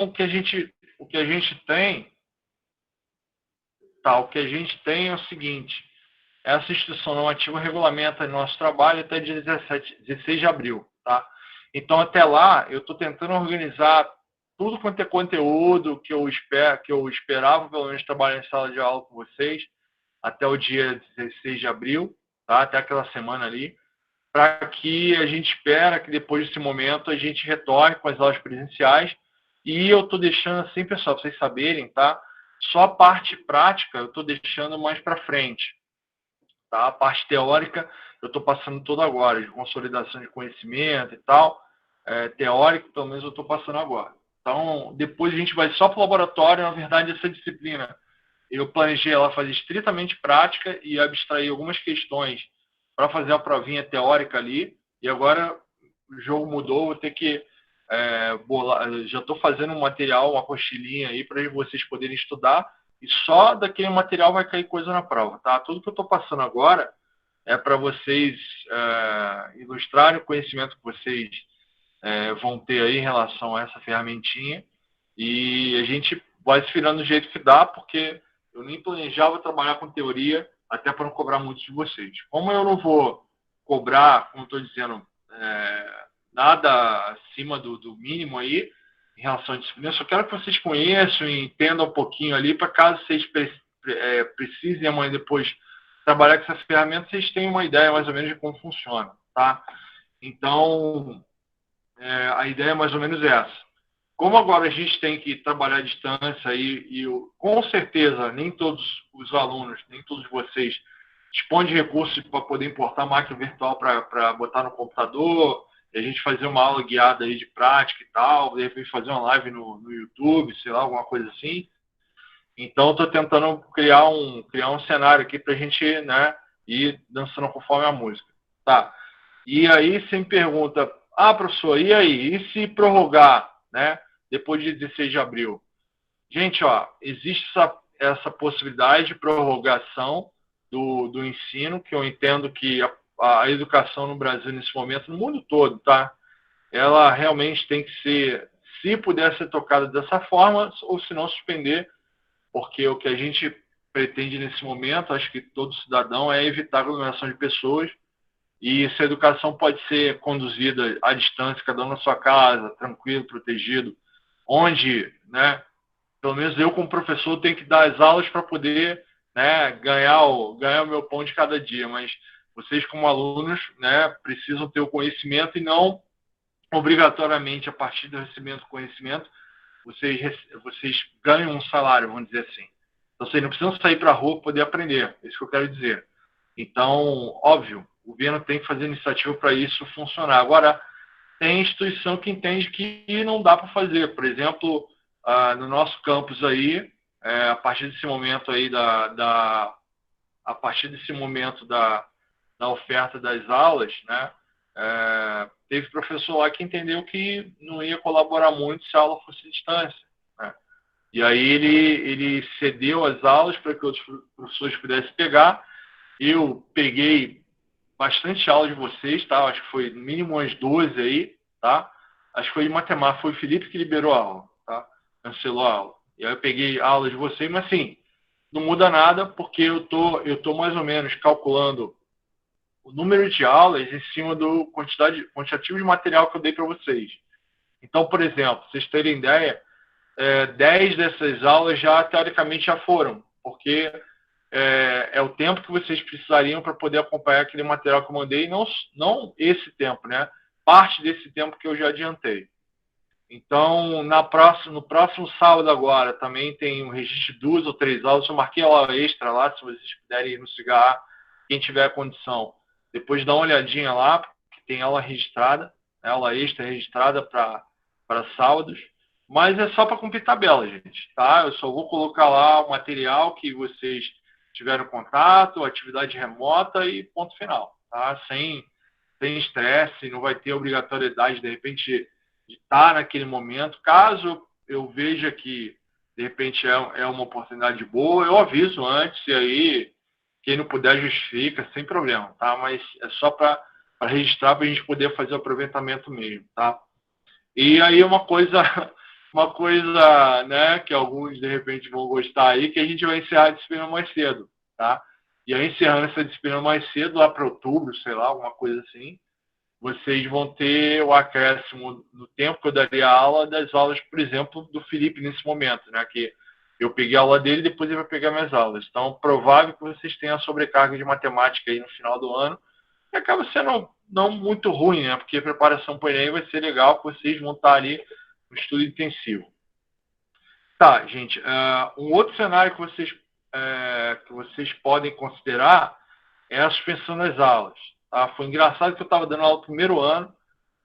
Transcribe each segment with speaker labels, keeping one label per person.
Speaker 1: o que a gente tem, tá? O que a gente tem é o seguinte: essa instituição normativa regulamenta nosso trabalho até dia 16 de abril, tá? Então, até lá, eu estou tentando organizar tudo quanto é conteúdo que eu esperava, pelo menos, trabalhar em sala de aula com vocês, até o dia 16 de abril, tá? Até aquela semana ali, para que a gente espera que depois desse momento a gente retorne com as aulas presenciais. E eu estou deixando assim, pessoal, para vocês saberem, tá? Só a parte prática eu estou deixando mais para frente, tá? A parte teórica eu estou passando toda agora, de consolidação de conhecimento e tal. Teórico, pelo menos eu estou passando agora. Então, depois a gente vai só para o laboratório. Na verdade, essa disciplina eu planejei ela fazer estritamente prática e abstrair algumas questões para fazer a provinha teórica ali. E agora o jogo mudou, vou ter que bolar. Já estou fazendo um material, uma cochilinha aí para vocês poderem estudar. E só daquele material vai cair coisa na prova, tá? Tudo que eu estou passando agora é para vocês ilustrarem o conhecimento que vocês vão ter aí em relação a essa ferramentinha. E a gente vai se virando do jeito que dá, porque eu nem planejava trabalhar com teoria, até para não cobrar muito de vocês. Como eu não vou cobrar, como estou dizendo, nada acima do mínimo aí, em relação à disciplina, eu só quero que vocês conheçam e entendam um pouquinho ali, para caso vocês precisem amanhã depois trabalhar com essa ferramenta, vocês tenham uma ideia mais ou menos de como funciona, tá? Então, a ideia é mais ou menos essa. Como agora a gente tem que trabalhar à distância e com certeza nem todos os alunos, nem todos vocês dispõem de recursos para poder importar máquina virtual para botar no computador, e a gente fazer uma aula guiada aí de prática e tal, de repente fazer uma live no YouTube, sei lá, alguma coisa assim. Então, estou tentando criar um cenário aqui para a gente, né, ir dançando conforme a música. Tá. E aí você me pergunta, professor, e aí? E se prorrogar, né, depois de 16 de abril? Gente, existe essa possibilidade de prorrogação do ensino, que eu entendo que a educação no Brasil, nesse momento, no mundo todo, tá? Ela realmente tem que ser, se puder ser tocada dessa forma, ou se não suspender, porque o que a gente pretende nesse momento, acho que todo cidadão, é evitar a aglomeração de pessoas. E essa educação pode ser conduzida à distância, cada um na sua casa, tranquilo, protegido, onde, né, pelo menos eu como professor tenho que dar as aulas para poder, né, ganhar o meu pão de cada dia, mas vocês como alunos, né, precisam ter o conhecimento e não obrigatoriamente, a partir do recebimento do conhecimento, vocês ganham um salário, vamos dizer assim. Então, vocês não precisam sair para a rua para poder aprender, é isso que eu quero dizer. Então, óbvio, o governo tem que fazer iniciativa para isso funcionar. Agora, tem instituição que entende que não dá para fazer. Por exemplo, no nosso campus aí, a partir desse momento aí a partir desse momento da oferta das aulas, né, teve professor lá que entendeu que não ia colaborar muito se a aula fosse à distância, né? E aí ele cedeu as aulas para que outros professores pudessem pegar. Eu peguei bastante aula de vocês, tá? Acho que foi no mínimo umas 12 aí, tá? Acho que foi de matemática, foi o Felipe que liberou a aula, tá? Cancelou a aula. E aí eu peguei a aula de vocês, mas assim, não muda nada, porque eu tô mais ou menos calculando o número de aulas em cima do quantitativo de material que eu dei para vocês. Então, por exemplo, vocês terem ideia, 10 dessas aulas já, teoricamente, já foram, porque é o tempo que vocês precisariam para poder acompanhar aquele material que eu mandei, não esse tempo, né? Parte desse tempo que eu já adiantei. Então, no próximo sábado agora, também tem um registro de 2 ou 3 aulas. Eu marquei a aula extra lá, se vocês puderem ir no Cigarra, quem tiver a condição. Depois dá uma olhadinha lá, porque tem aula registrada, aula extra registrada para sábados. Mas é só para cumprir tabela, gente, tá? Eu só vou colocar lá o material que vocês tiveram contato, atividade remota e ponto final, tá? Sem estresse, não vai ter obrigatoriedade, de repente, de estar naquele momento. Caso eu veja que, de repente, é uma oportunidade boa, eu aviso antes, e aí, quem não puder justifica, sem problema, tá? Mas é só para registrar, para a gente poder fazer o aproveitamento mesmo, tá? E aí uma coisa uma coisa, né, que alguns de repente vão gostar aí, que a gente vai encerrar a disciplina mais cedo, tá? E aí, encerrando essa disciplina mais cedo, lá para outubro, sei lá, alguma coisa assim, vocês vão ter o acréscimo no tempo que eu daria aula das aulas, por exemplo, do Felipe nesse momento, né? Que eu peguei a aula dele e depois ele vai pegar minhas aulas. Então, provável que vocês tenham a sobrecarga de matemática aí no final do ano. E acaba sendo não muito ruim, né? Porque a preparação para o Enem vai ser legal, que vocês vão estar ali no estudo intensivo. Tá, gente. Um outro cenário que vocês podem considerar é a suspensão das aulas. Tá? Foi engraçado que eu estava dando aula no primeiro ano,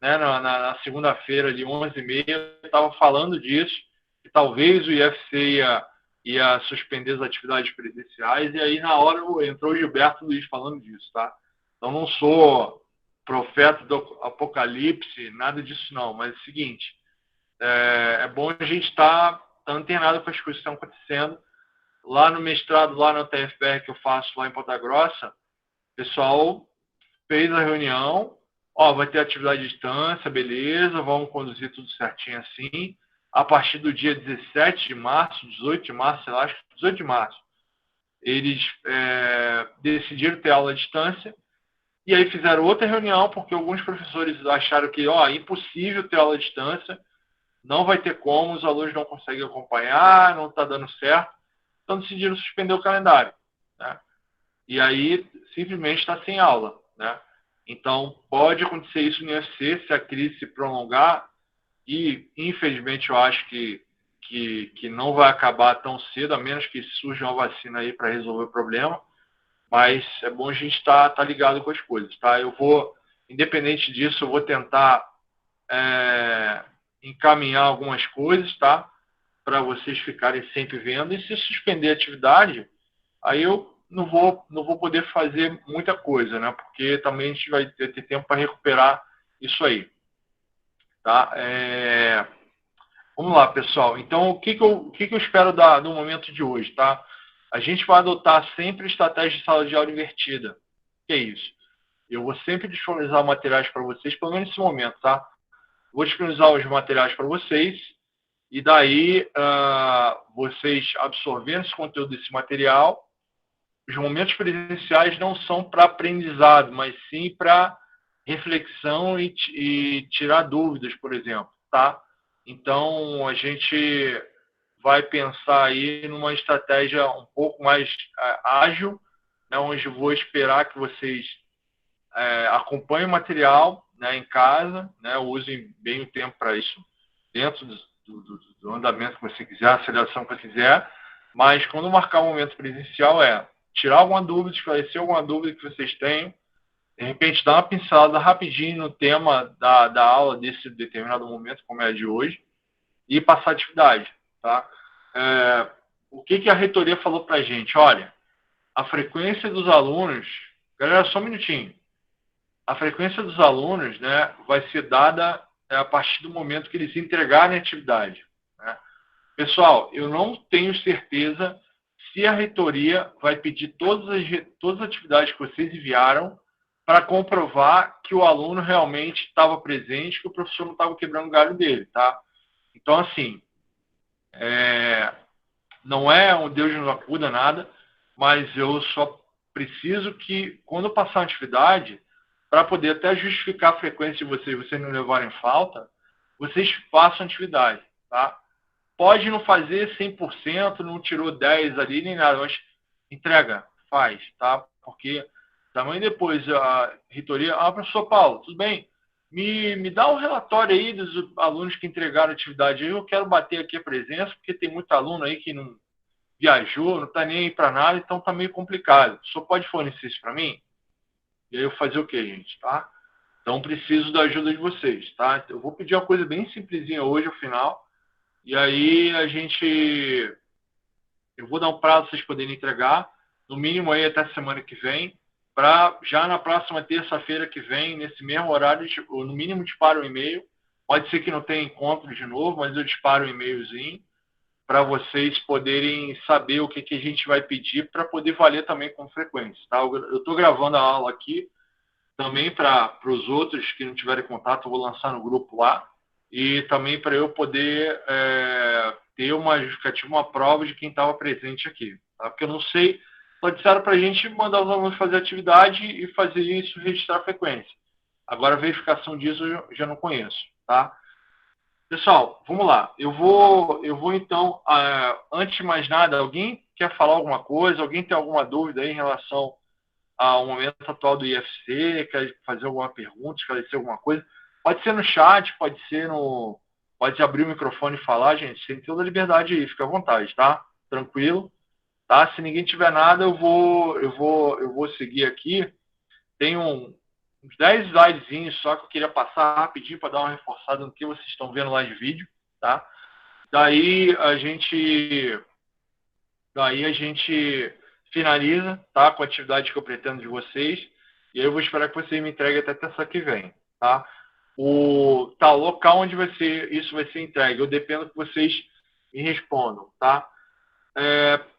Speaker 1: né, na segunda-feira, de 11h30, eu estava falando disso, que talvez o IFC ia suspender as atividades presenciais, e aí na hora entrou o Gilberto Luiz falando disso. Tá? Então não sou profeta do apocalipse, nada disso não, mas é o seguinte, é bom a gente estar antenado com as coisas que estão acontecendo. Lá no mestrado, lá no TFPR que eu faço lá em Ponta Grossa, o pessoal fez a reunião, vai ter atividade de distância, beleza, vamos conduzir tudo certinho assim. A partir do dia 17 de março, 18 de março, sei lá, acho que 18 de março, eles decidiram ter aula à distância, e aí fizeram outra reunião, porque alguns professores acharam que, impossível ter aula à distância, não vai ter como, os alunos não conseguem acompanhar, não está dando certo, então decidiram suspender o calendário, né? E aí simplesmente está sem aula, né? Então pode acontecer isso no UFC se a crise se prolongar, e infelizmente eu acho que não vai acabar tão cedo, a menos que surja uma vacina aí para resolver o problema, mas é bom a gente estar ligado com as coisas, tá? Eu vou, independente disso, eu vou tentar encaminhar algumas coisas, tá? Para vocês ficarem sempre vendo, e se suspender a atividade, aí eu não vou poder fazer muita coisa, né? Porque também a gente vai ter tempo para recuperar isso aí, tá? Vamos lá, pessoal. Então, o que eu espero do momento de hoje, tá? A gente vai adotar sempre estratégia de sala de aula invertida. O que é isso? Eu vou sempre disponibilizar materiais para vocês, pelo menos nesse momento, tá? Vou disponibilizar os materiais para vocês, e daí vocês absorvendo esse conteúdo desse material. Os momentos presenciais não são para aprendizado, mas sim para reflexão e tirar dúvidas, por exemplo, tá? Então, a gente vai pensar aí numa estratégia um pouco mais ágil, né, onde eu vou esperar que vocês acompanhem o material, né, em casa, né, usem bem o tempo para isso, dentro do andamento que você quiser, a aceleração que você quiser, mas quando marcar um momento presencial tirar alguma dúvida, esclarecer alguma dúvida que vocês tenham, de repente dar uma pincelada rapidinho no tema da aula desse determinado momento, como é a de hoje, e passar a atividade, tá? O que a reitoria falou para a gente? Olha, a frequência dos alunos... Galera, só um minutinho. A frequência dos alunos, né, vai ser dada a partir do momento que eles entregarem a atividade, né? Pessoal, eu não tenho certeza se a reitoria vai pedir todas as atividades que vocês enviaram para comprovar que o aluno realmente estava presente, que o professor não estava quebrando o galho dele, tá? Então, assim, não é um Deus nos acuda nada, mas eu só preciso que, quando passar uma atividade, para poder até justificar a frequência de vocês não levarem falta, vocês façam atividade, tá? Pode não fazer 100%, não tirou 10 ali, nem nada, mas entrega, faz, tá? Porque também depois a reitoria... professor Paulo, tudo bem? Me dá um relatório aí dos alunos que entregaram a atividade aí, eu quero bater aqui a presença, porque tem muito aluno aí que não viajou, não está nem aí para nada, então está meio complicado. O senhor pode fornecer isso para mim? E aí eu fazer o quê, gente, tá? Então preciso da ajuda de vocês, tá? Eu vou pedir uma coisa bem simplesinha hoje, ao final, e aí eu vou dar um prazo para vocês poderem entregar, no mínimo aí até semana que vem, para já na próxima terça-feira que vem, nesse mesmo horário, no mínimo disparo um e-mail. Pode ser que não tenha encontro de novo, mas eu disparo um e-mailzinho para vocês poderem saber o que a gente vai pedir para poder valer também com frequência, tá? Eu estou gravando a aula aqui também para os outros que não tiverem contato, eu vou lançar no grupo lá. e também para eu poder ter uma justificativa, uma prova de quem estava presente aqui. Tá? Porque eu não sei, só disseram para a gente mandar os alunos fazer atividade e fazer isso, registrar a frequência. Agora, a verificação disso eu já não conheço. Tá? Pessoal, vamos lá. Eu vou então, antes de mais nada, alguém quer falar alguma coisa? Alguém tem alguma dúvida aí em relação ao momento atual do IFC? Quer fazer alguma pergunta, esclarecer alguma coisa? Pode ser no chat, pode abrir o microfone e falar, gente. Tem toda a liberdade aí, fica à vontade, tá? Tranquilo, tá? Se ninguém tiver nada, eu vou seguir aqui. Tem uns 10 slidezinhos só que eu queria passar rapidinho para dar uma reforçada no que vocês estão vendo lá de vídeo, tá? Daí a gente finaliza, tá? Com a atividade que eu pretendo de vocês. E aí eu vou esperar que vocês me entreguem até terça que vem, tá? O local onde isso vai ser entregue, eu dependo que vocês me respondam, tá?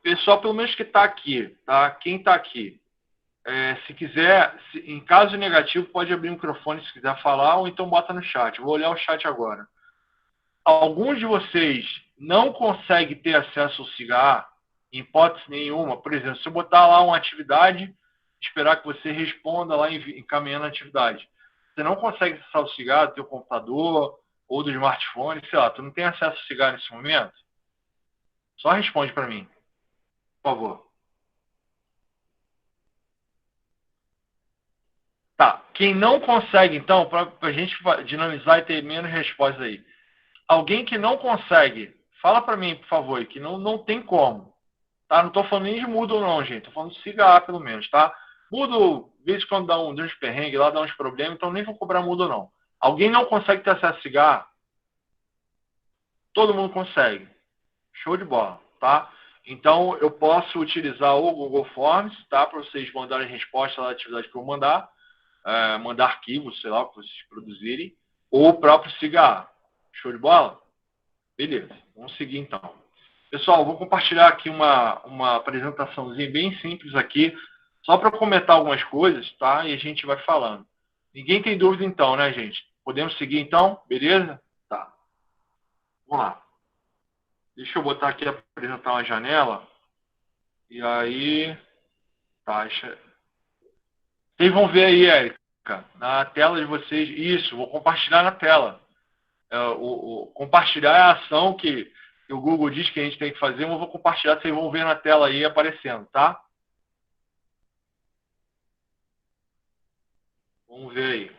Speaker 1: Pessoal, pelo menos que está aqui, tá? Quem está aqui, se quiser, em caso negativo, pode abrir o microfone se quiser falar, ou então bota no chat. Vou olhar o chat agora. Alguns de vocês não conseguem ter acesso ao CIGA, em hipótese nenhuma. Por exemplo, se eu botar lá uma atividade, esperar que você responda lá encaminhando a atividade. Você não consegue acessar o CIGA do teu computador ou do smartphone, sei lá, tu não tem acesso ao CIGA nesse momento? Só responde para mim, por favor. Tá. Quem não consegue, então, para a gente dinamizar e ter menos respostas aí. Alguém que não consegue, fala para mim, por favor, que não tem como. Tá? Não estou falando nem de Moodle não, gente. Estou falando de CIGA, pelo menos, tá? Moodle, de vez em quando dá uns perrengues lá, dá uns problemas, então nem vou cobrar Moodle, não. Alguém não consegue ter acesso a CIGA? Todo mundo consegue. Show de bola, tá? Então, eu posso utilizar o Google Forms, tá? Para vocês mandarem resposta da atividade que eu mandar. Mandar arquivos, sei lá, para vocês produzirem. Ou o próprio CIGA. Show de bola? Beleza. Vamos seguir, então. Pessoal, vou compartilhar aqui uma apresentaçãozinha bem simples aqui, só para comentar algumas coisas, tá? E a gente vai falando. Ninguém tem dúvida então, né, gente? Podemos seguir então? Beleza? Tá. Vamos lá. Deixa eu botar aqui, apresentar uma janela. E aí... Tá, vocês vão ver aí, Érica, na tela de vocês. Isso, vou compartilhar na tela. Compartilhar é a ação que o Google diz que a gente tem que fazer, mas eu vou compartilhar, vocês vão ver na tela aí aparecendo, tá? Vamos ver aí.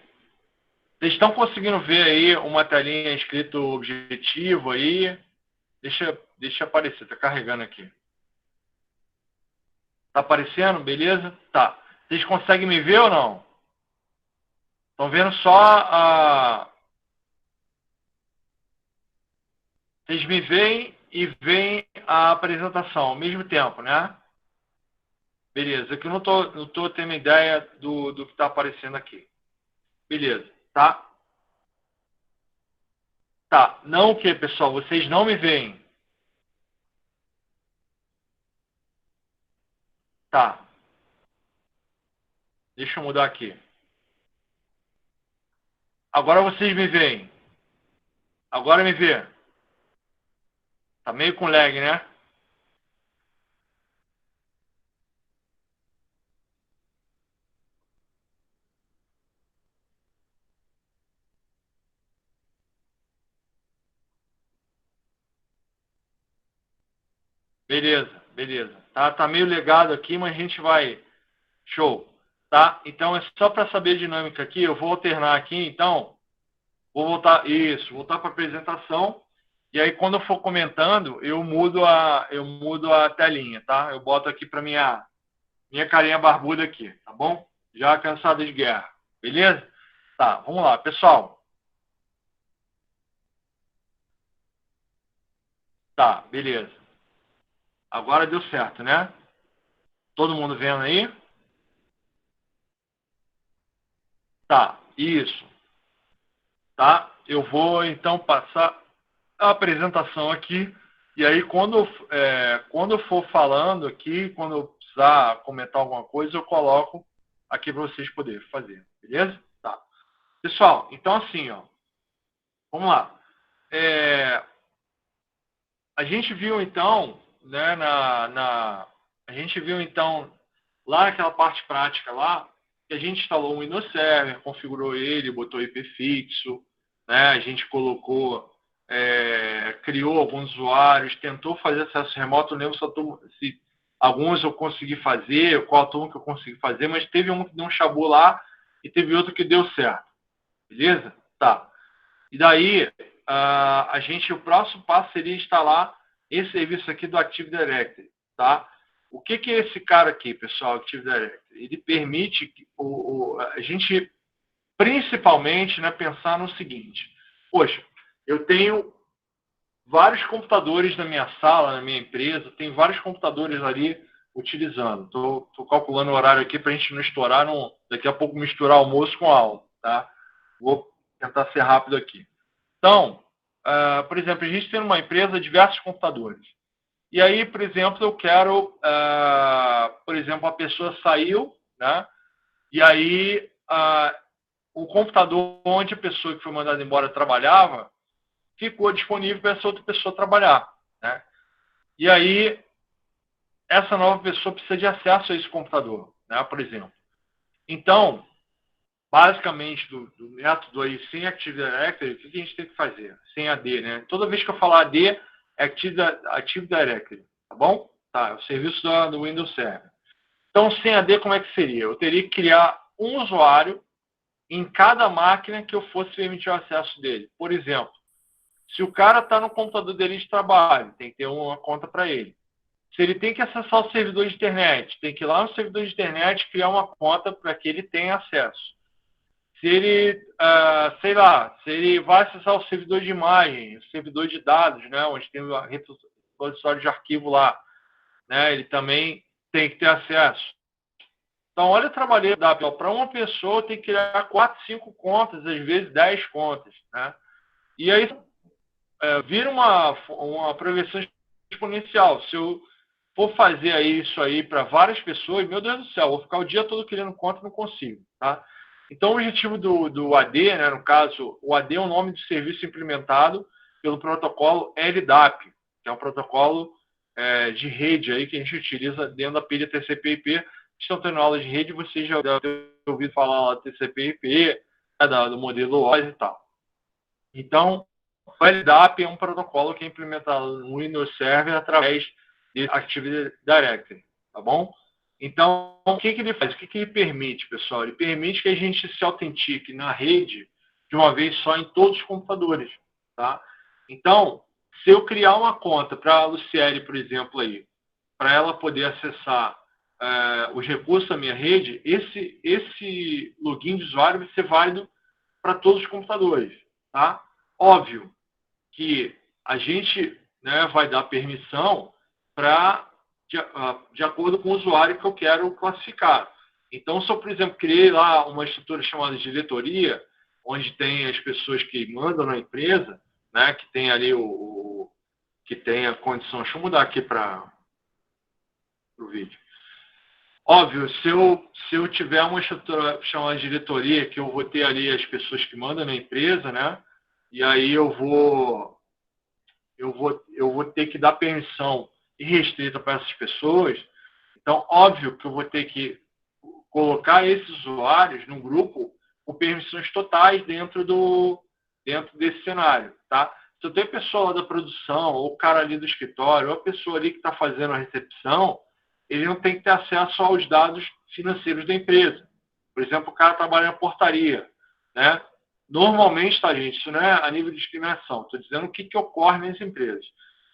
Speaker 1: Vocês estão conseguindo ver aí uma telinha escrito objetivo aí? Deixa aparecer, está carregando aqui. Está aparecendo? Beleza? Tá. Vocês conseguem me ver ou não? Estão vendo só a... Vocês me veem e veem a apresentação ao mesmo tempo, né? Beleza. Aqui eu não tô tendo ideia do que está aparecendo aqui. Beleza. Tá? Tá. Não o que, pessoal? Vocês não me veem. Tá. Deixa eu mudar aqui. Agora vocês me veem. Agora me vê. Tá meio com lag, né? Beleza, beleza. Tá meio legado aqui, mas a gente vai... Show. Tá? Então, é só para saber a dinâmica aqui, eu vou alternar aqui, então, vou voltar... Isso, voltar para a apresentação. E aí, quando eu for comentando, eu mudo a telinha, tá? Eu boto aqui para minha carinha barbuda aqui, tá bom? Já cansado de guerra. Beleza? Tá, vamos lá, pessoal. Tá, beleza. Agora deu certo, né? Todo mundo vendo aí? Tá, isso. Tá? Eu vou, então, passar a apresentação aqui. E aí, quando eu for falando aqui, quando eu precisar comentar alguma coisa, eu coloco aqui para vocês poderem fazer. Beleza? Tá. Pessoal, então assim, ó. Vamos lá. a gente viu então, né, a gente viu então lá naquela parte prática lá, que a gente instalou um Windows Server, configurou ele, botou IP fixo, né, a gente colocou, criou alguns usuários, tentou fazer acesso remoto, não lembro se alguns eu consegui fazer, qual turno que eu consegui fazer, mas teve um que deu um chabu lá e teve outro que deu certo. Beleza? Tá. E daí, o próximo passo seria instalar esse serviço aqui do Active Directory, tá? O que é esse cara aqui, pessoal, Active Directory? Ele permite que a gente, principalmente, né, pensar no seguinte: poxa, eu tenho vários computadores na minha sala, na minha empresa, tem vários computadores ali utilizando. Estou calculando o horário aqui para a gente não estourar, daqui a pouco misturar almoço com aula, tá? Vou tentar ser rápido aqui. Então, por exemplo, a gente tem numa empresa diversos computadores. E aí, por exemplo, eu quero, por exemplo, a pessoa saiu, né? E aí o computador onde a pessoa que foi mandada embora trabalhava ficou disponível para essa outra pessoa trabalhar, né? E aí essa nova pessoa precisa de acesso a esse computador, né? Por exemplo. Então, basicamente, do método aí sem Active Directory, o que a gente tem que fazer? Sem AD, né? Toda vez que eu falar AD, é Active Directory, tá bom? Tá, é o serviço do Windows Server. Então, sem AD, como é que seria? Eu teria que criar um usuário em cada máquina que eu fosse permitir o acesso dele. Por exemplo, se o cara está no computador dele de trabalho, tem que ter uma conta para ele. Se ele tem que acessar o servidor de internet, tem que ir lá no servidor de internet criar uma conta para que ele tenha acesso. Se ele, sei lá, se ele vai acessar o servidor de imagem, o servidor de dados, né, onde tem o repositório de arquivo lá, né, ele também tem que ter acesso. Então, olha o trabalho para uma pessoa tem que criar 4, 5 contas, às vezes 10 contas, né? E aí vira uma progressão exponencial. Se eu for fazer isso aí para várias pessoas, meu Deus do céu, vou ficar o dia todo criando conta e não consigo, tá? Então, o objetivo do AD, né, no caso, o AD é o nome do serviço implementado pelo protocolo LDAP, que é um protocolo de rede aí que a gente utiliza dentro da pilha TCP/IP. Estão tendo aula de rede, vocês já devem ter ouvido falar lá do TCP/IP, né, do modelo OS e tal. Então, o LDAP é um protocolo que é implementado no Windows Server através de Active Directory, tá bom? Então, o que ele faz? O que ele permite, pessoal? Ele permite que a gente se autentique na rede de uma vez só em todos os computadores, tá? Então, se eu criar uma conta para a Luciele, por exemplo, aí, para ela poder acessar os recursos da minha rede, esse login de usuário vai ser válido para todos os computadores, tá? Óbvio que a gente, né, vai dar permissão de acordo com o usuário que eu quero classificar. Então, se eu, por exemplo, criei lá uma estrutura chamada diretoria, onde tem as pessoas que mandam na empresa, né, que tem ali que tem a condição. Deixa eu mudar aqui para o vídeo. Óbvio, se eu tiver uma estrutura chamada diretoria, que eu vou ter ali as pessoas que mandam na empresa, né? E aí eu vou ter que dar permissão irrestrita para essas pessoas. Então, óbvio que eu vou ter que colocar esses usuários num grupo com permissões totais dentro desse cenário, tá? Se eu tenho pessoa lá da produção, ou o cara ali do escritório, ou a pessoa ali que está fazendo a recepção, ele não tem que ter acesso aos dados financeiros da empresa. Por exemplo, o cara trabalha na portaria, né? Normalmente, tá, gente, isso não é a nível de discriminação. Estou dizendo o que ocorre nas empresas.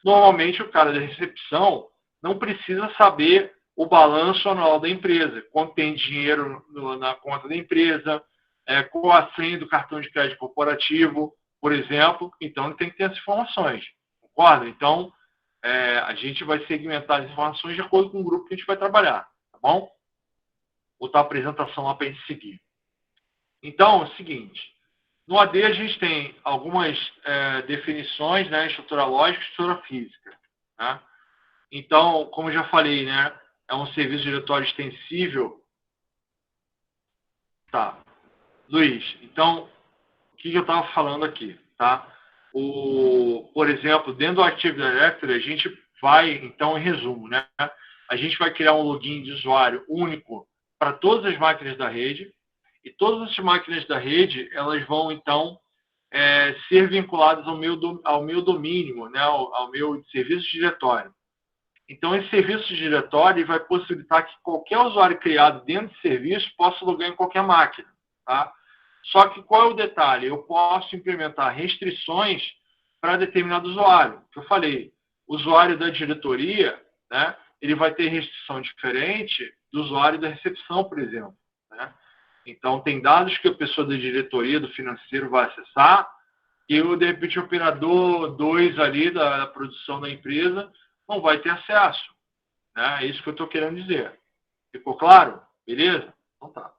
Speaker 1: Normalmente, o cara da recepção não precisa saber o balanço anual da empresa, quanto tem dinheiro na conta da empresa, qual a senha do cartão de crédito corporativo, por exemplo. Então, ele tem que ter as informações. Concorda? Então, a gente vai segmentar as informações de acordo com o grupo que a gente vai trabalhar. Tá bom? Vou botar a apresentação lá para a gente seguir. Então, é o seguinte. No AD, a gente tem algumas definições, né? Estrutura lógica e estrutura física. Né? Então, como eu já falei, né? É um serviço de diretório extensível. Tá. Luiz, então, o que eu estava falando aqui? Tá? por exemplo, dentro do Active Directory, a gente vai, então, em resumo, né? A gente vai criar um login de usuário único para todas as máquinas da rede, e todas as máquinas da rede, elas vão, então, ser vinculadas ao meu domínio, né? ao meu serviço diretório. Então, esse serviço diretório vai possibilitar que qualquer usuário criado dentro do serviço possa logar em qualquer máquina. Tá? Só que qual é o detalhe? Eu posso implementar restrições para determinado usuário. Que eu falei, o usuário da diretoria, né, ele vai ter restrição diferente do usuário da recepção, por exemplo. Né? Então, tem dados que a pessoa da diretoria, do financeiro, vai acessar, e, de repente, o operador 2 ali da produção da empresa não vai ter acesso. Né? É isso que eu estou querendo dizer. Ficou claro? Beleza? Então tá.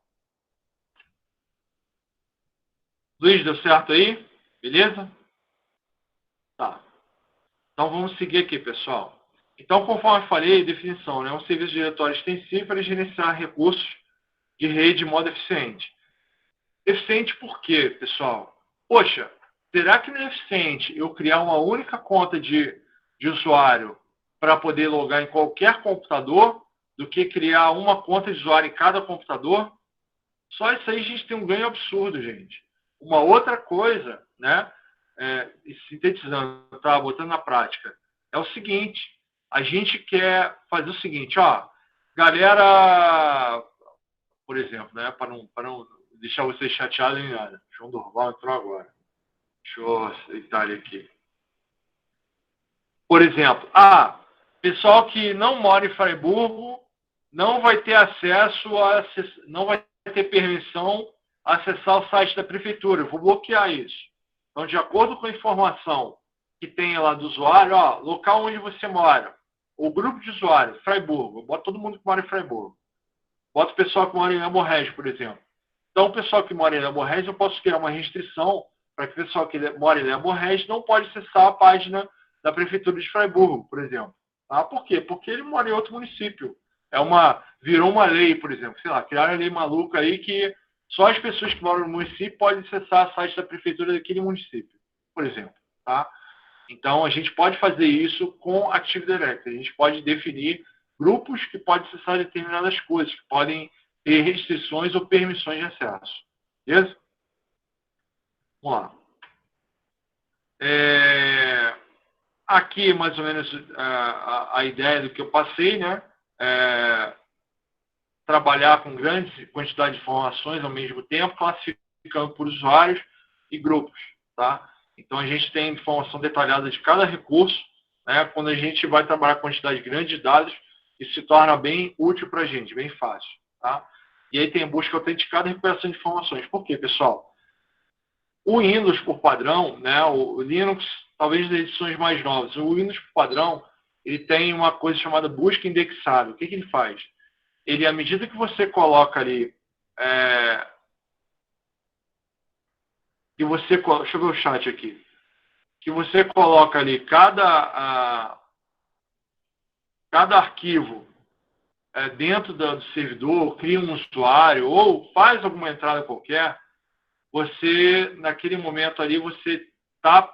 Speaker 1: Luiz, deu certo aí? Beleza? Tá. Então vamos seguir aqui, pessoal. Então, conforme eu falei, definição, né? Um serviço diretório extensivo para gerenciar recursos de rede de modo eficiente. Eficiente por quê, pessoal? Poxa, será que não é eficiente eu criar uma única conta de usuário para poder logar em qualquer computador do que criar uma conta de usuário em cada computador? Só isso aí a gente tem um ganho absurdo, gente. Uma outra coisa, né? Sintetizando, tá? Botando na prática, é o seguinte: a gente quer fazer o seguinte, ó, galera, por exemplo, né? Para não deixar vocês chateados nem nada. João Dorval entrou agora. Deixa eu aceitar ele aqui. Por exemplo, pessoal que não mora em Freiburgo não vai ter acesso não vai ter permissão a acessar o site da prefeitura. Eu vou bloquear isso. Então, de acordo com a informação que tem lá do usuário, ó, local onde você mora, o grupo de usuário, Freiburgo, eu boto todo mundo que mora em Freiburgo. Boto o pessoal que mora em Amorrez, por exemplo. Então, o pessoal que mora em Amorrez, eu posso criar uma restrição para que o pessoal que mora em Amorrez não pode acessar a página da Prefeitura de Freiburgo, por exemplo. Tá? Por quê? Porque ele mora em outro município. Virou uma lei, por exemplo. Sei lá, criaram a lei maluca aí que só as pessoas que moram no município podem acessar a site da Prefeitura daquele município, por exemplo. Tá? Então, a gente pode fazer isso com Active Directory. A gente pode definir grupos que podem acessar determinadas coisas, que podem ter restrições ou permissões de acesso. Beleza? Vamos lá. Aqui, mais ou menos, a ideia do que eu passei, né? Trabalhar com grande quantidade de informações ao mesmo tempo, classificando por usuários e grupos. Tá? Então, a gente tem informação detalhada de cada recurso. Né? Quando a gente vai trabalhar com quantidade grande de dados, isso se torna bem útil para a gente, bem fácil. Tá? E aí tem busca autenticada e recuperação de informações. Por quê, pessoal? O Windows, por padrão, né? O Linux, talvez das edições mais novas, o Windows, por padrão, ele tem uma coisa chamada busca indexável. O que ele faz? Ele, à medida que você coloca ali, deixa eu ver o chat aqui, que você coloca ali cada arquivo dentro do servidor, cria um usuário ou faz alguma entrada qualquer, você, naquele momento ali, você está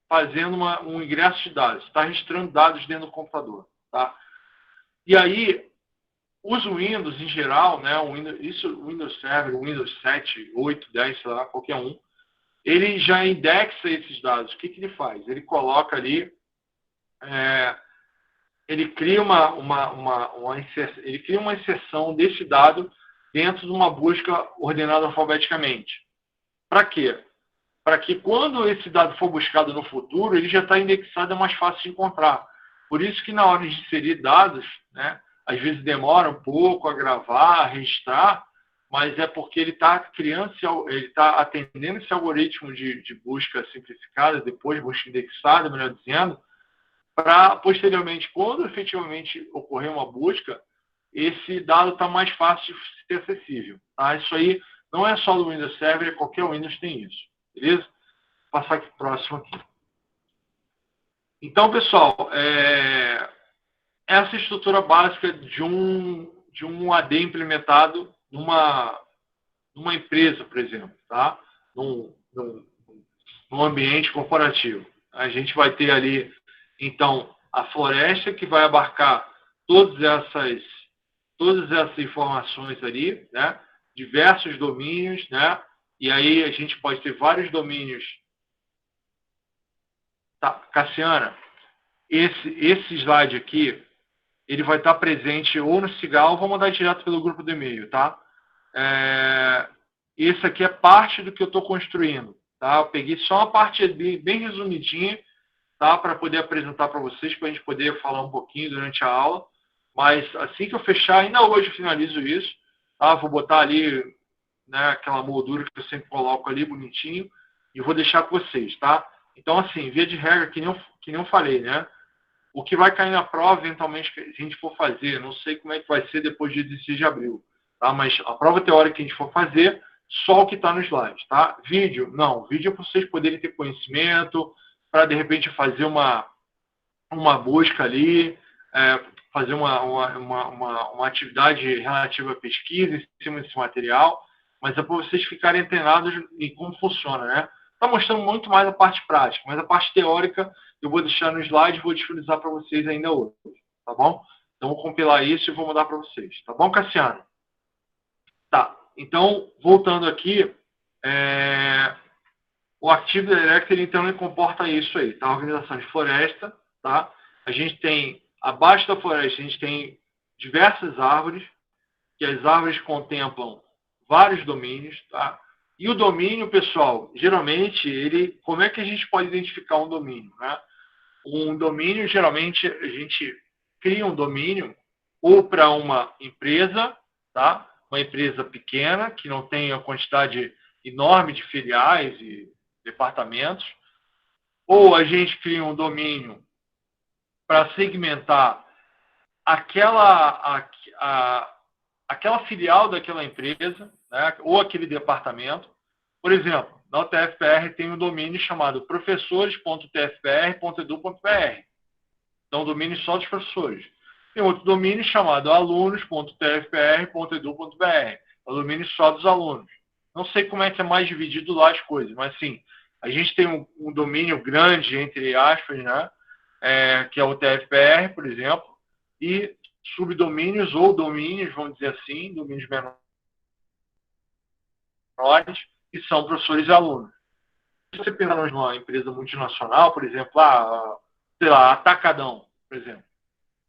Speaker 1: fazendo um ingresso de dados, está registrando dados dentro do computador. Tá? E aí, os Windows em geral, né, o Windows Server, o Windows 7, 8, 10, sei lá, qualquer um, ele já indexa esses dados. O que ele faz? Ele coloca ali, ele cria ele cria uma inserção desse dado dentro de uma busca ordenada alfabeticamente. Para quê? Para que quando esse dado for buscado no futuro, ele já está indexado, é mais fácil de encontrar. Por isso que na hora de inserir dados, né, às vezes demora um pouco a gravar, a registrar, mas é porque ele está atendendo esse algoritmo de busca simplificada, depois busca indexada, melhor dizendo, para posteriormente, quando efetivamente ocorrer uma busca, esse dado está mais fácil de ser acessível. Tá? Isso aí não é só do Windows Server, qualquer Windows tem isso. Beleza? Vou passar aqui próximo aqui. Então, pessoal, essa estrutura básica de um AD implementado numa empresa, por exemplo, tá? no ambiente corporativo. A gente vai ter ali, então, a floresta, que vai abarcar todas essas informações ali, né? Diversos domínios, né? E aí a gente pode ter vários domínios. Tá, Cassiana, esse slide aqui, ele vai estar presente ou no Cigal, vou mandar direto pelo grupo do e-mail, tá? Esse aqui é parte do que eu estou construindo, tá? Eu peguei só uma parte bem resumidinha, tá? Para poder apresentar para vocês, para a gente poder falar um pouquinho durante a aula. Mas assim que eu fechar, ainda hoje eu finalizo isso, tá? Vou botar ali, né, aquela moldura que eu sempre coloco ali, bonitinho, e vou deixar com vocês, tá? Então, assim, via de regra, que nem eu falei, né? O que vai cair na prova, eventualmente, que a gente for fazer, não sei como é que vai ser depois de 16 de abril, tá? Mas a prova teórica que a gente for fazer, só o que está no slide, tá? Vídeo, não. Vídeo é para vocês poderem ter conhecimento, para, de repente, fazer uma busca ali, fazer uma atividade relativa à pesquisa em cima desse material, mas é para vocês ficarem antenados em como funciona, né? Está mostrando muito mais a parte prática, mas a parte teórica eu vou deixar no slide e vou disponibilizar para vocês ainda hoje, tá bom? Então, vou compilar isso e vou mandar para vocês, tá bom, Cassiano? Tá, então, voltando aqui, o Active Directory, então, ele comporta isso aí, tá? A organização de floresta, tá? A gente tem, abaixo da floresta, a gente tem diversas árvores, que as árvores contemplam vários domínios, tá? E o domínio, pessoal, geralmente, como é que a gente pode identificar um domínio, né? Um domínio, geralmente, a gente cria um domínio ou para uma empresa, tá? Uma empresa pequena, que não tem a quantidade enorme de filiais e departamentos, ou a gente cria um domínio para segmentar aquela filial daquela empresa, né? Ou aquele departamento. Por exemplo, na UTFPR tem um domínio chamado professores.tfpr.edu.br. Então, domínio só dos professores. Tem outro domínio chamado alunos.tfpr.edu.br. É o domínio só dos alunos. Não sei como é que é mais dividido lá as coisas, mas sim, a gente tem um domínio grande, entre aspas, né? Que é o TFPR, por exemplo, e subdomínios ou domínios, vamos dizer assim, domínios menores, que são professores e alunos. Se você pensar numa empresa multinacional, por exemplo, sei lá, Atacadão, por exemplo.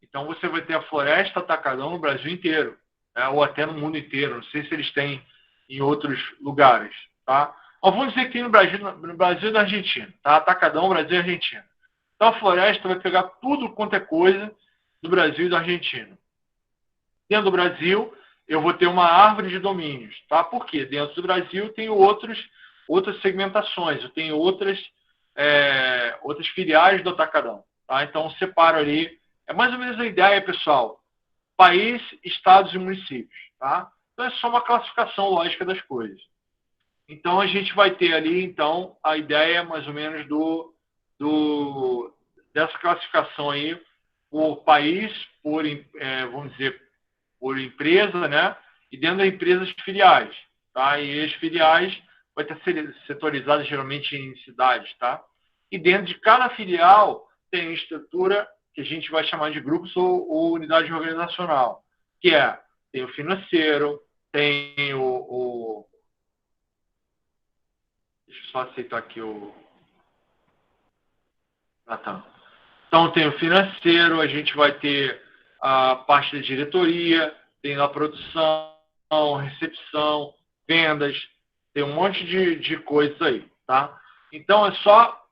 Speaker 1: Então, você vai ter a Floresta Atacadão no Brasil inteiro, né? Ou até no mundo inteiro. Não sei se eles têm em outros lugares, tá? Mas vamos dizer que tem no Brasil e na Argentina, tá? Atacadão, Brasil e Argentina. Então, a Floresta vai pegar tudo quanto é coisa do Brasil e da Argentina. Dentro do Brasil, eu vou ter uma árvore de domínios, tá? Por quê? Dentro do Brasil, eu tenho outras segmentações, eu tenho outras filiais do Atacadão, tá? Então, eu separo ali. É mais ou menos a ideia, pessoal. País, estados e municípios, tá? Então, é só uma classificação lógica das coisas. Então, a gente vai ter ali, então, a ideia mais ou menos dessa classificação aí por país, vamos dizer, por empresa, né? E dentro da empresa, as filiais, tá? E as filiais vai estar setorizadas geralmente em cidades, tá? E dentro de cada filial tem estrutura que a gente vai chamar de grupos ou unidade organizacional, que tem o financeiro, tem deixa eu só aceitar aqui tá. Então, tem o financeiro, a gente vai ter a parte da diretoria, tem a produção, recepção, vendas, tem um monte de coisas aí, tá? Então, é só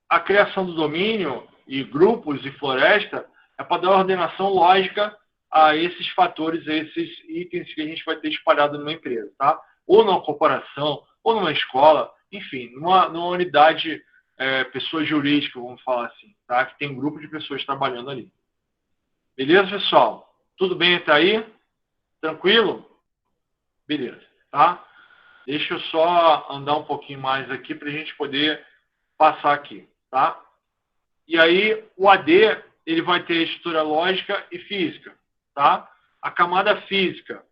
Speaker 1: a criação do domínio e grupos e floresta é para dar ordenação lógica a esses fatores, a esses itens que a gente vai ter espalhado numa empresa, tá? Ou numa corporação, ou numa escola, enfim, numa unidade, pessoa jurídica, vamos falar assim, tá? Que tem um grupo de pessoas trabalhando ali. Beleza, pessoal? Tudo bem até aí? Tranquilo? Beleza, tá? Deixa eu só andar um pouquinho mais aqui para a gente poder passar aqui, tá? E aí, o AD, ele vai ter estrutura lógica e física, tá? A camada física,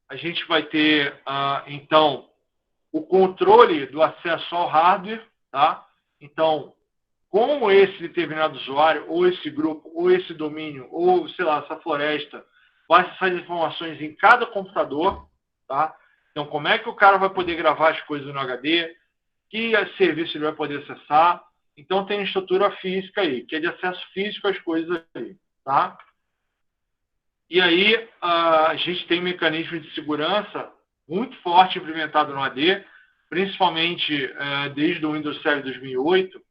Speaker 1: a gente vai ter, então, o controle do acesso ao hardware, tá? Então, como esse determinado usuário, ou esse grupo, ou esse domínio, ou, sei lá, essa floresta, vai acessar as informações em cada computador, tá? Então, como é que o cara vai poder gravar as coisas no HD, que serviço ele vai poder acessar. Então, tem estrutura física aí, que é de acesso físico às coisas aí, tá? E aí, a gente tem mecanismo de segurança muito forte implementado no AD, principalmente desde o Windows Server 2008,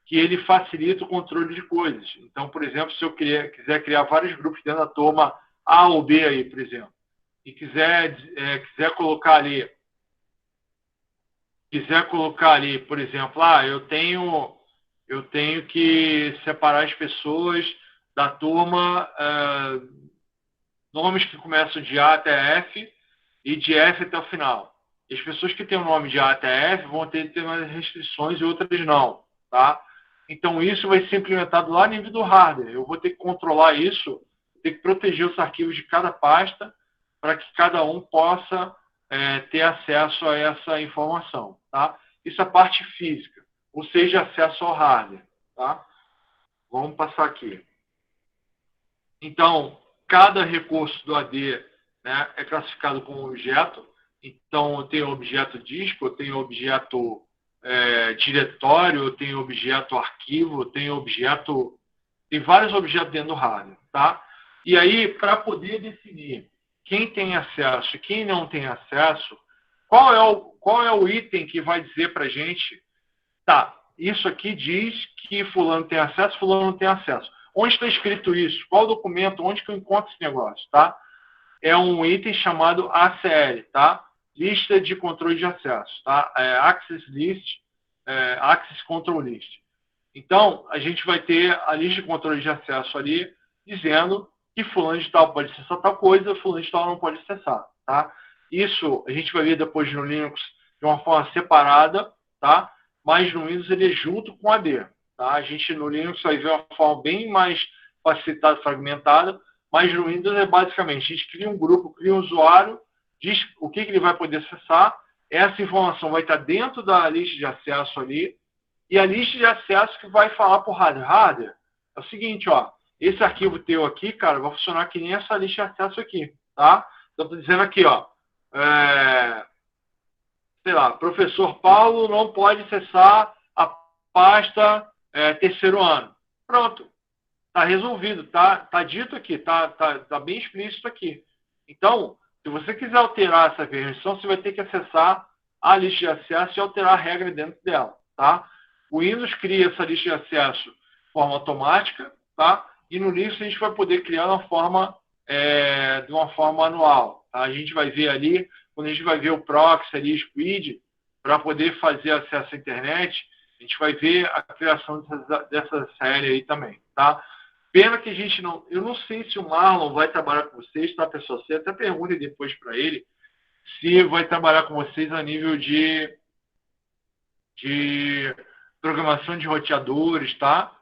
Speaker 1: que ele facilita o controle de coisas. Então, por exemplo, se eu quiser criar vários grupos dentro da turma A ou B aí, por exemplo, e quiser colocar ali, por exemplo, eu tenho que separar as pessoas da turma, nomes que começam de A até F e de F até o final. E as pessoas que têm o nome de A até F vão ter umas restrições e outras não, tá? Então, isso vai ser implementado lá no nível do hardware. Eu vou ter que controlar isso, ter que proteger os arquivos de cada pasta para que cada um possa ter acesso a essa informação, tá? Isso é a parte física, ou seja, acesso ao hardware, tá? Vamos passar aqui. Então, cada recurso do AD, né, é classificado como objeto. Então, eu tenho objeto disco, eu tenho objeto diretório, eu tenho objeto arquivo, eu tenho objeto... Tem vários objetos dentro do hardware, tá? E aí, para poder definir quem tem acesso e quem não tem acesso, qual é o item que vai dizer para a gente, tá, isso aqui diz que fulano tem acesso, fulano não tem acesso. Onde está escrito isso? Qual documento? Onde que eu encontro esse negócio, tá? É um item chamado ACL, tá? Lista de controle de acesso, tá? Access List, Access Control List. Então, a gente vai ter a lista de controle de acesso ali, dizendo que fulano de tal pode acessar tal coisa, fulano de tal não pode acessar, tá? Isso a gente vai ver depois no Linux de uma forma separada, tá? Mas no Windows ele é junto com o AD, tá? A gente no Linux vai ver uma forma bem mais facilitada, fragmentada, mas no Windows é basicamente, a gente cria um grupo, cria um usuário, diz o que ele vai poder acessar, essa informação vai estar dentro da lista de acesso ali, e a lista de acesso que vai falar para o hardware é o seguinte, ó, esse arquivo teu aqui, cara, vai funcionar que nem essa lista de acesso aqui, tá? Então, estou dizendo aqui, ó, sei lá, professor Paulo não pode acessar a pasta terceiro ano. Pronto, está resolvido, tá dito aqui, tá bem explícito aqui. Então, se você quiser alterar essa permissão, você vai ter que acessar a lista de acesso e alterar a regra dentro dela, tá? O Windows cria essa lista de acesso de forma automática, tá? E no Linux a gente vai poder criar de uma forma manual. Tá? A gente vai ver ali, quando a gente vai ver o proxy ali, Squid, para poder fazer acesso à internet, a gente vai ver a criação dessa série aí também, tá? Pena que a gente não... Eu não sei se o Marlon vai trabalhar com vocês, tá, pessoal? Você até pergunta depois para ele se vai trabalhar com vocês a nível de programação de roteadores, tá?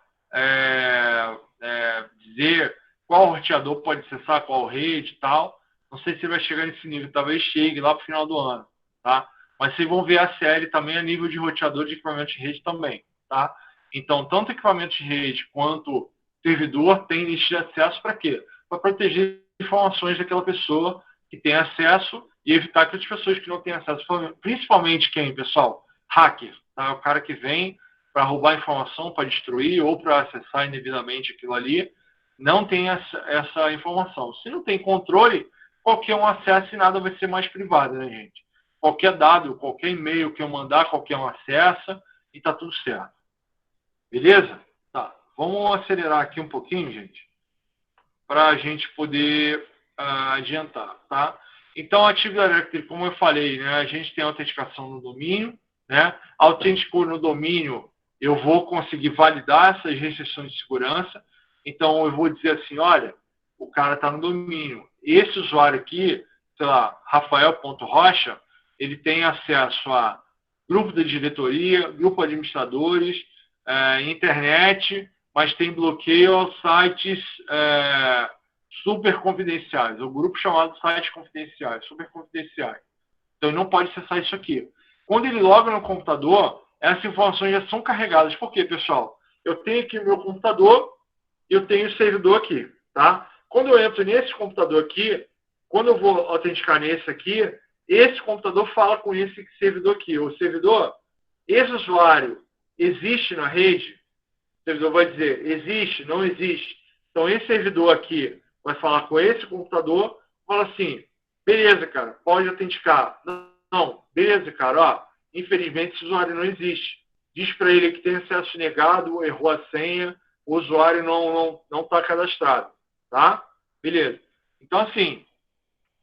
Speaker 1: Dizer qual roteador pode acessar, qual rede e tal. Não sei se vai chegar nesse nível, talvez chegue lá para o final do ano, tá? Mas vocês vão ver a série também a nível de roteador de equipamento de rede também, tá? Então, tanto equipamento de rede quanto servidor tem lista de acesso para quê? Para proteger informações daquela pessoa que tem acesso e evitar que as pessoas que não têm acesso, principalmente quem, pessoal? Hacker, tá? O cara que vem para roubar informação, para destruir ou para acessar indevidamente aquilo ali, não tem essa informação. Se não tem controle, qualquer um acessa e nada vai ser mais privado, né, gente? Qualquer dado, qualquer e-mail que eu mandar, qualquer um acessa e tá tudo certo. Beleza? Tá. Vamos acelerar aqui um pouquinho, gente, para a gente poder adiantar, tá? Então, a Active Directory, como eu falei, né, a gente tem autenticação no domínio, né? Autenticou no domínio, eu vou conseguir validar essas restrições de segurança. Então, eu vou dizer assim, olha, o cara está no domínio. Esse usuário aqui, sei lá, Rafael.Rocha, ele tem acesso a grupo de diretoria, grupo de administradores, internet, mas tem bloqueio aos sites super confidenciais, o grupo chamado sites confidenciais, super confidenciais. Então, ele não pode acessar isso aqui. Quando ele loga no computador, essas informações já são carregadas. Por quê, pessoal? Eu tenho aqui o meu computador, eu tenho o servidor aqui, tá? Quando eu entro nesse computador aqui, quando eu vou autenticar nesse aqui, esse computador fala com esse servidor aqui. O servidor, esse usuário existe na rede? O servidor vai dizer, existe, não existe. Então, esse servidor aqui vai falar com esse computador, fala assim, beleza, cara, pode autenticar. Não, beleza, cara, ó, infelizmente esse usuário não existe. Diz para ele que tem acesso negado, errou a senha, o usuário não está cadastrado, tá? Beleza. Então, assim,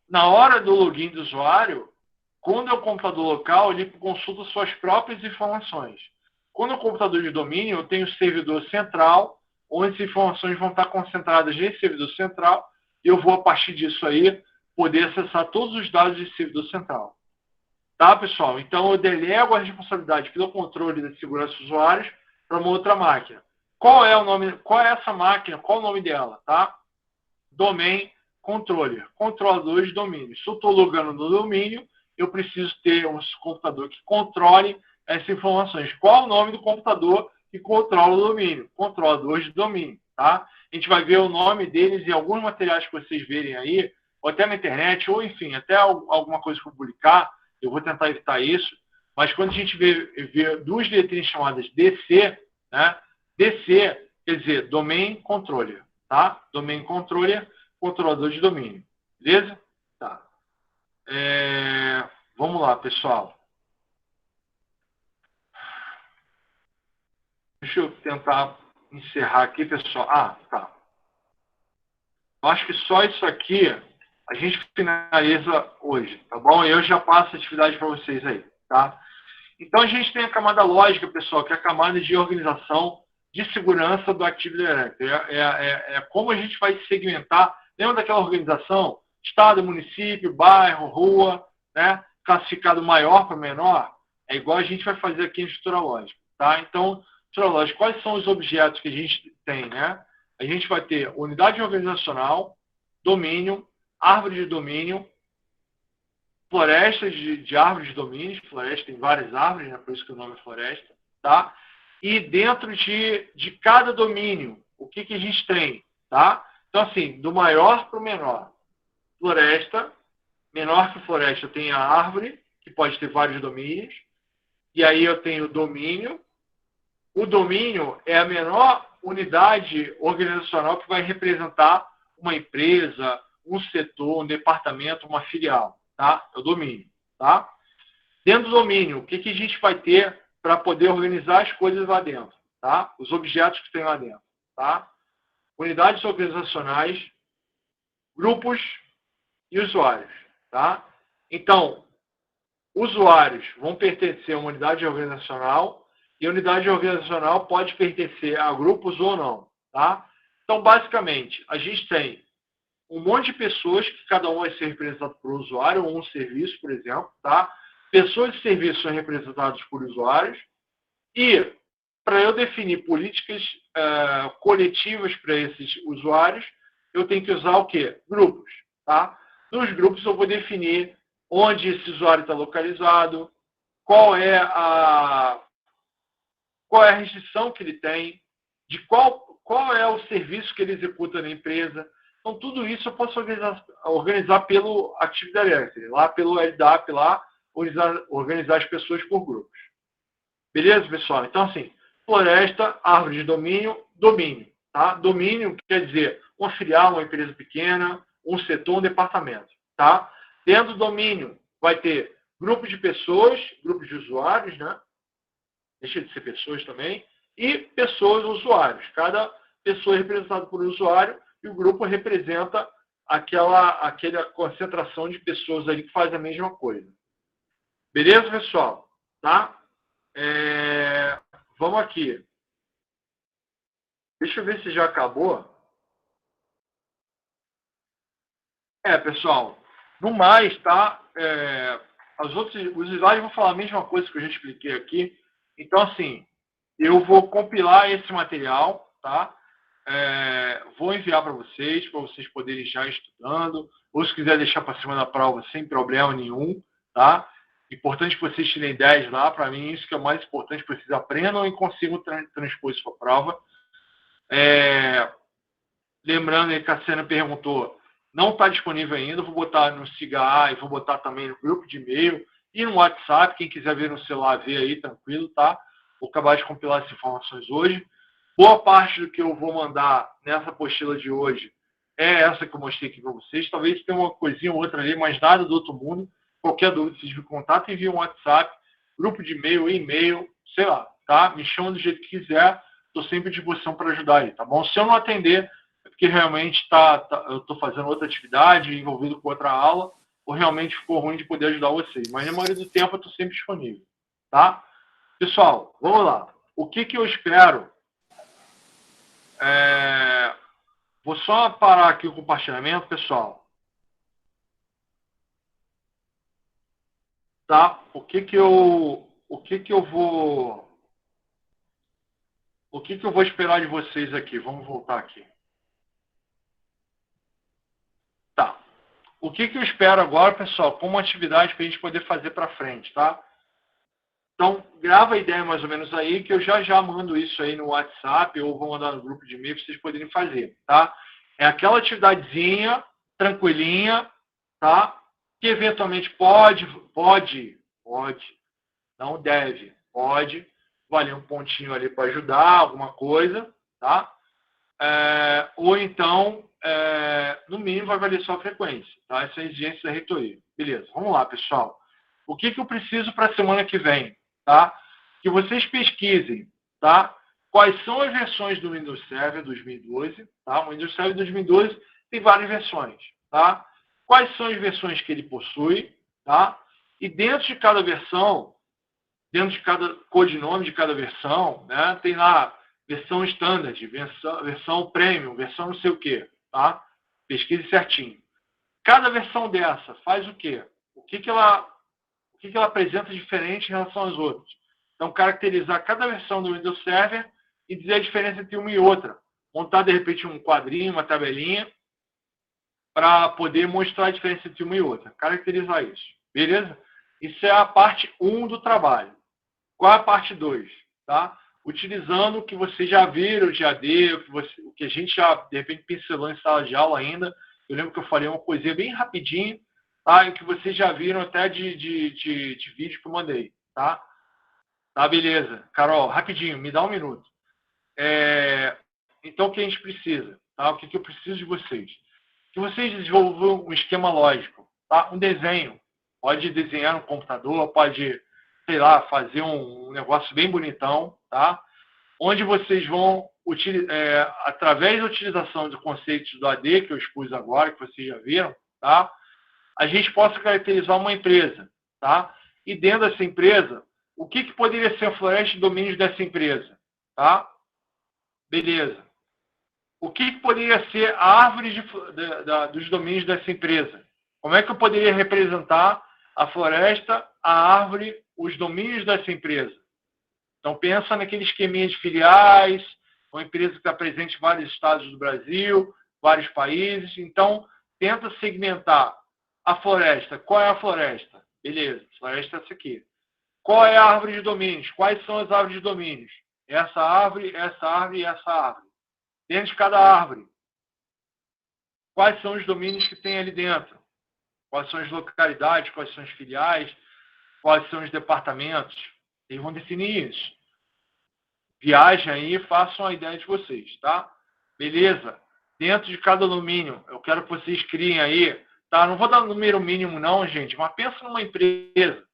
Speaker 1: na hora do login do usuário, quando é o computador local, ele consulta suas próprias informações. Quando é o computador de domínio, eu tenho o servidor central, onde as informações vão estar concentradas nesse servidor central, e eu vou, a partir disso aí, poder acessar todos os dados desse servidor central. Tá, pessoal? Então, eu delego a responsabilidade pelo controle da segurança dos usuários para uma outra máquina. Qual é o nome? Qual é essa máquina? Qual é o nome dela? Tá? Domain Controller, controlador de domínio. Se eu estou logando no domínio, eu preciso ter um computador que controle essas informações. Qual o nome do computador que controla o domínio? Controlador de domínio, tá? A gente vai ver o nome deles em alguns materiais que vocês verem aí, ou até na internet, ou enfim, até alguma coisa que eu publicar. Eu vou tentar evitar isso, mas quando a gente vê duas letrinhas chamadas DC, né? DC quer dizer Domain Controller, tá? Domain Controller, controlador de domínio. Beleza? Tá. Vamos lá, pessoal. Deixa eu tentar encerrar aqui, pessoal. Ah, tá. Eu acho que só isso aqui a gente finaliza hoje, tá bom? Eu já passo a atividade para vocês aí, tá? Então, a gente tem a camada lógica, pessoal, que é a camada de organização de segurança do Active Directory. É como a gente vai segmentar. Lembra daquela organização? Estado, município, bairro, rua, né? Classificado maior para menor? É igual a gente vai fazer aqui em estrutura lógica, tá? Então, estrutura lógica, quais são os objetos que a gente tem, né? A gente vai ter unidade organizacional, domínio, árvore de domínio, florestas de árvores de domínios, floresta tem várias árvores, né? Por isso que o nome é floresta, tá? E dentro de cada domínio, o que a gente tem, tá? Então, assim, do maior para o menor. Floresta, menor que floresta, eu tenho a árvore, que pode ter vários domínios, e aí eu tenho o domínio. O domínio é a menor unidade organizacional que vai representar uma empresa, um setor, um departamento, uma filial, tá? É o domínio, tá? Dentro do domínio, o que a gente vai ter para poder organizar as coisas lá dentro, tá? Os objetos que tem lá dentro, tá? Unidades organizacionais, grupos e usuários, tá? Então, usuários vão pertencer a uma unidade organizacional e a unidade organizacional pode pertencer a grupos ou não, tá? Então, basicamente, a gente tem um monte de pessoas que cada um vai ser representado por um usuário ou um serviço, por exemplo, tá? Pessoas e serviços são representados por usuários e para eu definir políticas coletivas para esses usuários, eu tenho que usar o quê? Grupos, tá? Nos grupos eu vou definir onde esse usuário está localizado, qual é a restrição que ele tem, de qual é o serviço que ele executa na empresa. Então, tudo isso eu posso organizar pelo Active Directory, lá pelo LDAP, lá, organizar as pessoas por grupos. Beleza, pessoal? Então, assim, floresta, árvore de domínio, domínio. Tá? Domínio quer dizer uma filial, uma empresa pequena, um setor, um departamento. Tá? Dentro do domínio vai ter grupo de pessoas, grupos de usuários, né? Deixa de ser pessoas também, e pessoas usuários. Cada pessoa é representada por um usuário e o grupo representa aquela concentração de pessoas ali que faz a mesma coisa. Beleza, pessoal? Tá? Vamos aqui. Deixa eu ver se já acabou. Pessoal, no mais, tá? Os slides vão falar a mesma coisa que eu já expliquei aqui. Então, assim, eu vou compilar esse material, tá? Vou enviar para vocês poderem já estudando, ou se quiser deixar para cima da prova sem problema nenhum, tá? Importante que vocês tirem 10 lá. Para mim, isso que é o mais importante, que vocês aprendam e consigam transpor isso para a prova. Lembrando aí que a Cassiana perguntou, não está disponível ainda, vou botar no SIGA e vou botar também no grupo de e-mail e no WhatsApp, quem quiser ver no celular, vê aí, tranquilo, tá? Vou acabar de compilar as informações hoje. Boa parte do que eu vou mandar nessa apostila de hoje é essa que eu mostrei aqui para vocês. Talvez tenha uma coisinha ou outra ali, mas nada do outro mundo. Qualquer dúvida, vocês me contatam, enviem um WhatsApp, grupo de e-mail, sei lá, tá? Me chamam do jeito que quiser, estou sempre à disposição para ajudar aí, tá bom? Se eu não atender, é porque realmente eu estou fazendo outra atividade, envolvido com outra aula, ou realmente ficou ruim de poder ajudar vocês. Mas na maioria do tempo eu estou sempre disponível, tá? Pessoal, vamos lá. O que eu espero? Vou só parar aqui o compartilhamento, pessoal. Tá? O que eu vou esperar de vocês aqui? Vamos voltar aqui. Tá. O que eu espero agora, pessoal, como atividade para a gente poder fazer para frente, tá? Então, grava a ideia mais ou menos aí, que eu já mando isso aí no WhatsApp, ou vou mandar no grupo de e-mail para vocês poderem fazer, tá? É aquela atividadezinha, tranquilinha, tá? Que eventualmente pode, não deve, pode valer um pontinho ali para ajudar, alguma coisa, tá? Ou então, no mínimo, vai valer só a frequência, tá? Essa é a exigência da reitoria. Beleza, vamos lá, pessoal. O que eu preciso para a semana que vem, tá? Que vocês pesquisem, tá? Quais são as versões do Windows Server 2012, tá? O Windows Server 2012 tem várias versões, tá? Quais são as versões que ele possui, tá? E dentro de cada versão, dentro de cada codinome de cada versão, né? Tem lá versão standard, versão premium, versão não sei o quê, tá? Pesquise certinho. Cada versão dessa faz o quê? O que ela apresenta diferente em relação às outras? Então, caracterizar cada versão do Windows Server e dizer a diferença entre uma e outra. Montar, de repente, um quadrinho, uma tabelinha, para poder mostrar a diferença entre uma e outra. Caracterizar isso. Beleza? Isso é a parte 1 do trabalho. Qual é a parte 2? Tá? Utilizando o que vocês já viram de AD, o que a gente já, de repente, pincelou em sala de aula ainda. Eu lembro que eu falei uma coisinha bem rapidinho, tá? Em que vocês já viram até de vídeo que eu mandei. Tá? Tá, beleza. Carol, rapidinho, me dá um minuto. Então, o que a gente precisa? Tá? O que eu preciso de vocês? Que vocês desenvolvam um esquema lógico, tá? Um desenho. Pode desenhar no computador, pode, sei lá, fazer um negócio bem bonitão, tá? Onde vocês vão, através da utilização de conceitos do AD, que eu expus agora, que vocês já viram, tá? A gente possa caracterizar uma empresa, tá? E dentro dessa empresa, o que poderia ser a floresta de domínios dessa empresa, tá? Beleza. O que poderia ser a árvore dos domínios dessa empresa? Como é que eu poderia representar a floresta, a árvore, os domínios dessa empresa? Então, pensa naquele esqueminha de filiais, uma empresa que está presente em vários estados do Brasil, vários países. Então, tenta segmentar a floresta. Qual é a floresta? Beleza, a floresta é essa aqui. Qual é a árvore de domínios? Quais são as árvores de domínios? Essa árvore e essa árvore. Dentro de cada árvore, quais são os domínios que tem ali dentro? Quais são as localidades, quais são as filiais, quais são os departamentos? Eles vão definir isso. Viajem aí e façam a ideia de vocês, tá? Beleza? Dentro de cada domínio, eu quero que vocês criem aí, tá? Não vou dar um número mínimo não, gente, mas pensa numa empresa.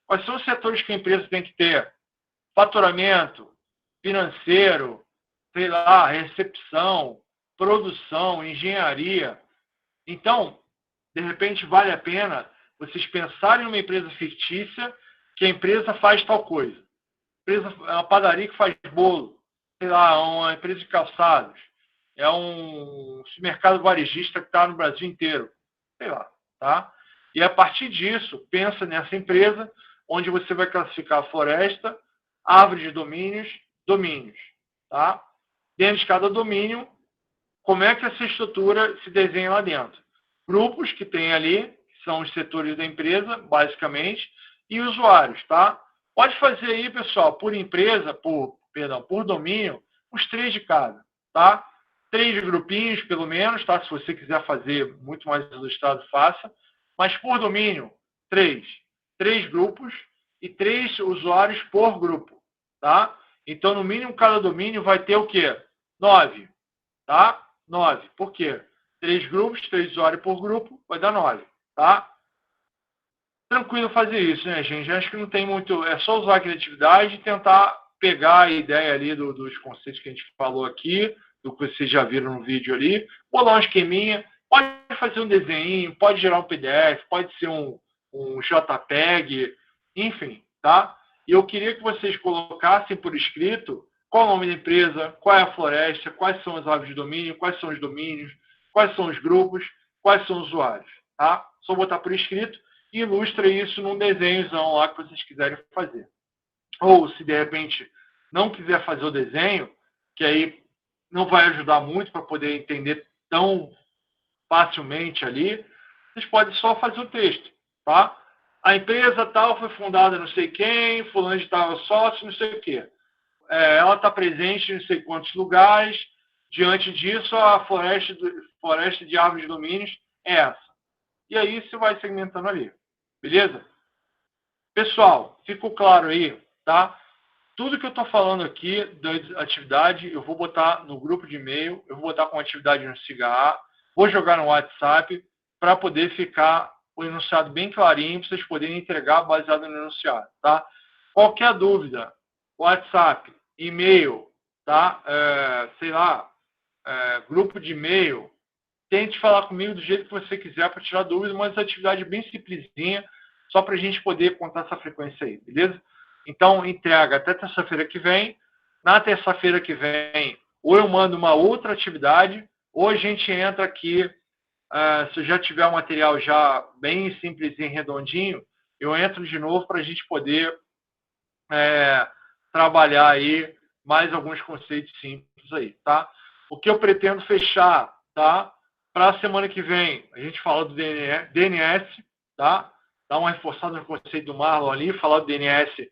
Speaker 1: Quais são os setores que a empresa tem que ter? Faturamento, financeiro, sei lá, recepção, produção, engenharia. Então, de repente, vale a pena vocês pensarem em uma empresa fictícia que a empresa faz tal coisa. A empresa é uma padaria que faz bolo, sei lá, uma empresa de calçados, é um supermercado varejista que está no Brasil inteiro, sei lá, tá? E a partir disso, pensa nessa empresa onde você vai classificar a floresta, árvore de domínios, tá? Dentro de cada domínio, como é que essa estrutura se desenha lá dentro? Grupos que tem ali, que são os setores da empresa, basicamente, e usuários, tá? Pode fazer aí, pessoal, por empresa, por domínio, uns 3 de cada, tá? 3 grupinhos, pelo menos, tá? Se você quiser fazer muito mais ilustrado, faça. Mas por domínio, 3. 3 grupos e 3 usuários por grupo, tá? Então, no mínimo, cada domínio vai ter o quê? 9, tá? 9. Por quê? 3 grupos, 3 usuários por grupo, vai dar 9, tá? Tranquilo fazer isso, né, gente? Acho que não tem muito... É só usar a criatividade e tentar pegar a ideia ali dos conceitos que a gente falou aqui, do que vocês já viram no vídeo ali, bolar um esqueminha, pode fazer um desenho, pode gerar um PDF, pode ser um JPEG, enfim, tá? E eu queria que vocês colocassem por escrito qual é o nome da empresa, qual é a floresta, quais são as aves de domínio, quais são os domínios, quais são os grupos, quais são os usuários, tá? Só botar por escrito e ilustra isso num desenhozão lá que vocês quiserem fazer. Ou, se de repente não quiser fazer o desenho, que aí não vai ajudar muito para poder entender tão facilmente ali, vocês podem só fazer o texto, tá? A empresa tal foi fundada não sei quem, fulano de tal sócio, não sei o quê. Ela está presente em não sei quantos lugares. Diante disso, a floresta de árvores de domínios é essa. E aí você vai segmentando ali. Beleza? Pessoal, ficou claro aí, tá? Tudo que eu estou falando aqui da atividade, eu vou botar no grupo de e-mail, eu vou botar com atividade no SIGA, vou jogar no WhatsApp para poder ficar o enunciado bem clarinho, para vocês poderem entregar baseado no enunciado, tá? Qualquer dúvida, WhatsApp, e-mail, tá? Sei lá, grupo de e-mail, tente falar comigo do jeito que você quiser para tirar dúvida, mas atividade bem simplesinha, só para a gente poder contar essa frequência aí, beleza? Então, entrega até terça-feira que vem. Na terça-feira que vem, ou eu mando uma outra atividade, ou a gente entra aqui, se eu já tiver o material já bem simplesinho, redondinho, eu entro de novo para a gente poder trabalhar aí mais alguns conceitos simples aí, tá? O que eu pretendo fechar, tá? Para a semana que vem, a gente fala do DNS, tá? Dar uma reforçada no conceito do Marlon ali, falar do DNS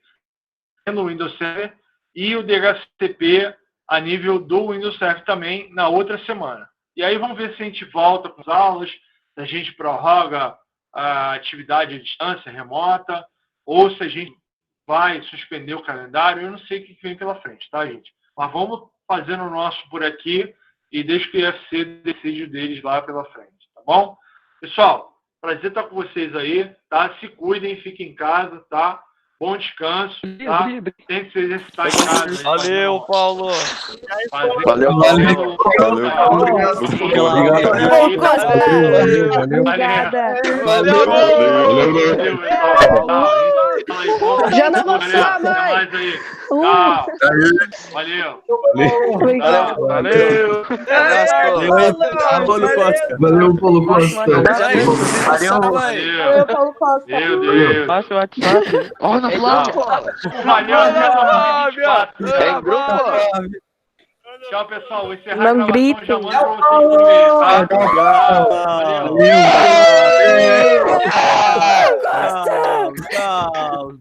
Speaker 1: no Windows Server e o DHCP a nível do Windows Server também na outra semana. E aí vamos ver se a gente volta com as aulas, se a gente prorroga a atividade à distância, remota, ou se a gente vai suspender o calendário. Eu não sei o que vem pela frente, tá, gente? Mas vamos fazendo o nosso por aqui e deixa que o IFC decide o deles lá pela frente, tá bom? Pessoal, prazer estar com vocês aí, tá? Se cuidem, fiquem em casa, tá? Bom descanso, tá? Tem que se exercitar em casa.
Speaker 2: Valeu, Paulo.
Speaker 3: Valeu.
Speaker 4: Já não vou precisar mais.
Speaker 1: Valeu.
Speaker 2: Valeu.
Speaker 3: Valeu, Paulo Costa.
Speaker 4: Valeu, Paulo Costa.
Speaker 1: Meu Deus.
Speaker 2: Passa o WhatsApp. Ó, na Flávia.
Speaker 3: Tem grupo?
Speaker 1: Tchau, pessoal. Vou encerrar
Speaker 4: Não
Speaker 1: a gravação.
Speaker 4: gritem.
Speaker 1: Já mando pra vocês por e-mail, tá? Valeu.
Speaker 3: Tchau.